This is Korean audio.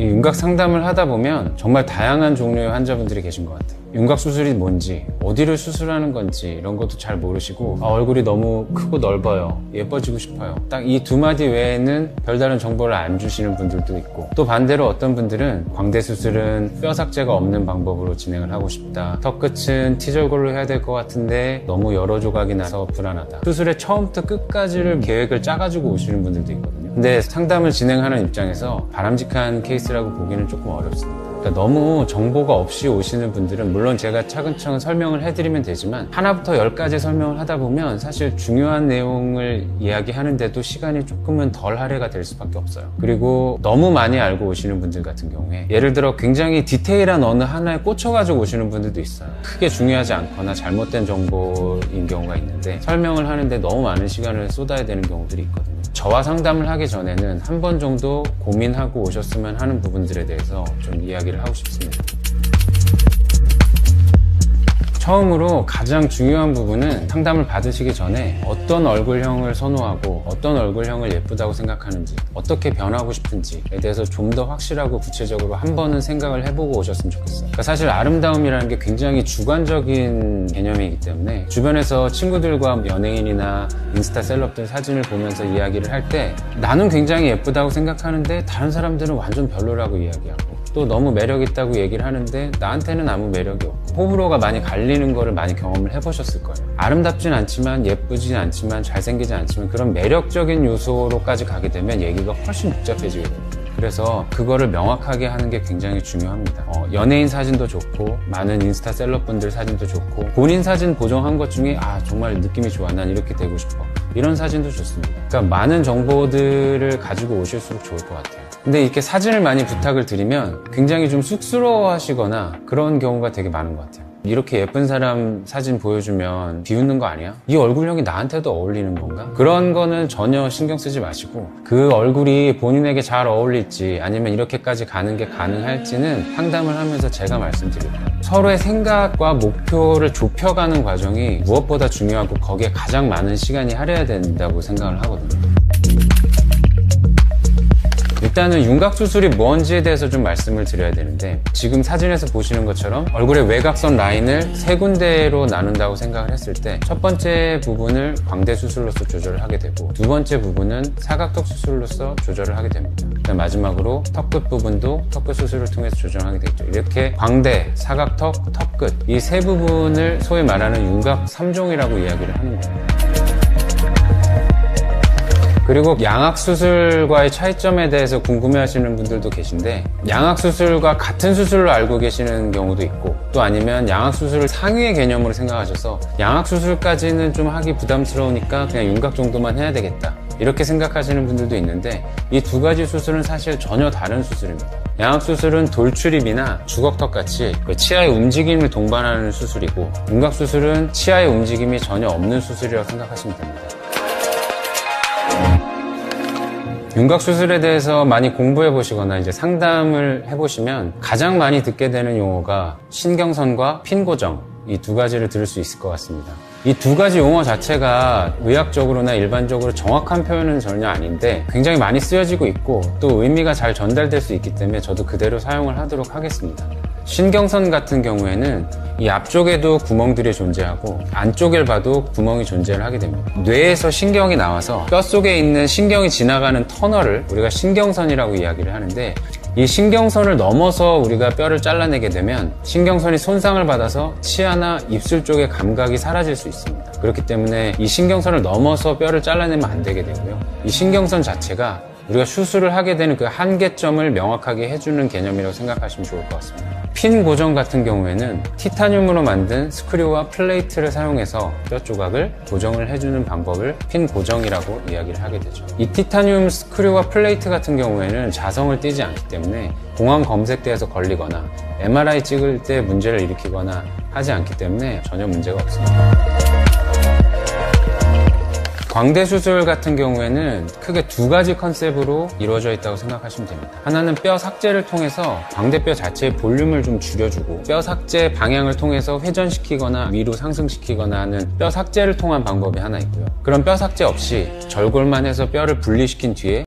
이 윤곽 상담을 하다 보면 정말 다양한 종류의 환자분들이 계신 것 같아요. 윤곽 수술이 뭔지, 어디를 수술하는 건지 이런 것도 잘 모르시고 얼굴이 너무 크고 넓어요, 예뻐지고 싶어요, 딱 이 두 마디 외에는 별다른 정보를 안 주시는 분들도 있고, 또 반대로 어떤 분들은 광대 수술은 뼈 삭제가 없는 방법으로 진행을 하고 싶다, 턱 끝은 T절골로 해야 될 것 같은데 너무 여러 조각이 나서 불안하다, 수술의 처음부터 끝까지를 계획을 짜가지고 오시는 분들도 있거든요. 근데 상담을 진행하는 입장에서 바람직한 케이스라고 보기는 조금 어렵습니다. 그러니까 너무 정보가 없이 오시는 분들은, 물론 제가 차근차근 설명을 해드리면 되지만 하나부터 10까지 설명을 하다 보면 사실 중요한 내용을 이야기하는데도 시간이 조금은 덜 할애가 될 수밖에 없어요. 그리고 너무 많이 알고 오시는 분들 같은 경우에, 예를 들어 굉장히 디테일한 어느 하나에 꽂혀가지고 오시는 분들도 있어요. 크게 중요하지 않거나 잘못된 정보인 경우가 있는데 설명을 하는데 너무 많은 시간을 쏟아야 되는 경우들이 있거든요. 저와 상담을 하기 전에는 한 번 정도 고민하고 오셨으면 하는 부분들에 대해서 좀 이야기를 하고 싶습니다. 처음으로 가장 중요한 부분은, 상담을 받으시기 전에 어떤 얼굴형을 선호하고 어떤 얼굴형을 예쁘다고 생각하는지, 어떻게 변하고 싶은지에 대해서 좀 더 확실하고 구체적으로 한 번은 생각을 해보고 오셨으면 좋겠어요. 그러니까 사실 아름다움이라는 게 굉장히 주관적인 개념이기 때문에 주변에서 친구들과 연예인이나 인스타 셀럽들 사진을 보면서 이야기를 할 때 나는 굉장히 예쁘다고 생각하는데 다른 사람들은 완전 별로라고 이야기하고, 또 너무 매력있다고 얘기를 하는데 나한테는 아무 매력이 없고, 호불호가 많이 갈리는 거를 많이 경험을 해보셨을 거예요. 아름답진 않지만, 예쁘진 않지만, 잘생기진 않지만 그런 매력적인 요소로까지 가게 되면 얘기가 훨씬 복잡해지게 돼요. 그래서 그거를 명확하게 하는 게 굉장히 중요합니다. 연예인 사진도 좋고, 많은 인스타 셀럽분들 사진도 좋고, 본인 사진 보정한 것 중에 정말 느낌이 좋아, 난 이렇게 되고 싶어, 이런 사진도 좋습니다. 그러니까 많은 정보들을 가지고 오실수록 좋을 것 같아요. 근데 이렇게 사진을 많이 부탁을 드리면 굉장히 좀 쑥스러워 하시거나 그런 경우가 되게 많은 것 같아요. 이렇게 예쁜 사람 사진 보여주면 비웃는 거 아니야? 이 얼굴형이 나한테도 어울리는 건가? 그런 거는 전혀 신경 쓰지 마시고, 그 얼굴이 본인에게 잘 어울릴지 아니면 이렇게까지 가는 게 가능할지는 상담을 하면서 제가 말씀드릴 거예요. 서로의 생각과 목표를 좁혀가는 과정이 무엇보다 중요하고 거기에 가장 많은 시간이 할애해야 된다고 생각을 하거든요. 일단은 윤곽 수술이 뭔지에 대해서 좀 말씀을 드려야 되는데, 지금 사진에서 보시는 것처럼 얼굴의 외곽선 라인을 세 군데로 나눈다고 생각을 했을 때, 첫 번째 부분을 광대 수술로서 조절을 하게 되고, 두 번째 부분은 사각턱 수술로서 조절을 하게 됩니다. 그다음 마지막으로 턱끝 부분도 턱끝 수술을 통해서 조정하게 되죠. 이렇게 광대, 사각턱, 턱끝, 이 세 부분을 소위 말하는 윤곽 3종이라고 이야기를 하는 거예요. 그리고 양악수술과의 차이점에 대해서 궁금해하시는 분들도 계신데, 양악수술과 같은 수술로 알고 계시는 경우도 있고, 또 아니면 양악수술을 상위의 개념으로 생각하셔서 양악수술까지는 좀 하기 부담스러우니까 그냥 윤곽 정도만 해야 되겠다, 이렇게 생각하시는 분들도 있는데, 이 두 가지 수술은 사실 전혀 다른 수술입니다. 양악수술은 돌출입이나 주걱턱같이 치아의 움직임을 동반하는 수술이고, 윤곽수술은 치아의 움직임이 전혀 없는 수술이라고 생각하시면 됩니다. 윤곽 수술에 대해서 많이 공부해 보시거나 이제 상담을 해보시면 가장 많이 듣게 되는 용어가 신경선과 핀 고정, 이 두 가지를 들을 수 있을 것 같습니다. 이 두 가지 용어 자체가 의학적으로나 일반적으로 정확한 표현은 전혀 아닌데 굉장히 많이 쓰여지고 있고, 또 의미가 잘 전달될 수 있기 때문에 저도 그대로 사용을 하도록 하겠습니다. 신경선 같은 경우에는 이 앞쪽에도 구멍들이 존재하고 안쪽을 봐도 구멍이 존재를 하게 됩니다. 뇌에서 신경이 나와서 뼛속에 있는 신경이 지나가는 터널을 우리가 신경선이라고 이야기를 하는데, 이 신경선을 넘어서 우리가 뼈를 잘라내게 되면 신경선이 손상을 받아서 치아나 입술 쪽의 감각이 사라질 수 있습니다. 그렇기 때문에 이 신경선을 넘어서 뼈를 잘라내면 안 되게 되고요. 이 신경선 자체가 우리가 수술을 하게 되는 그 한계점을 명확하게 해주는 개념이라고 생각하시면 좋을 것 같습니다. 핀 고정 같은 경우에는 티타늄으로 만든 스크류와 플레이트를 사용해서 뼈 조각을 고정을 해주는 방법을 핀 고정이라고 이야기를 하게 되죠. 이 티타늄 스크류와 플레이트 같은 경우에는 자성을 띠지 않기 때문에 공황 검색대에서 걸리거나 MRI 찍을 때 문제를 일으키거나 하지 않기 때문에 전혀 문제가 없습니다. 광대 수술 같은 경우에는 크게 두 가지 컨셉으로 이루어져 있다고 생각하시면 됩니다. 하나는 뼈 삭제를 통해서 광대뼈 자체의 볼륨을 좀 줄여주고, 뼈 삭제 방향을 통해서 회전시키거나 위로 상승시키거나 하는 뼈 삭제를 통한 방법이 하나 있고요. 그런 뼈 삭제 없이 절골만 해서 뼈를 분리시킨 뒤에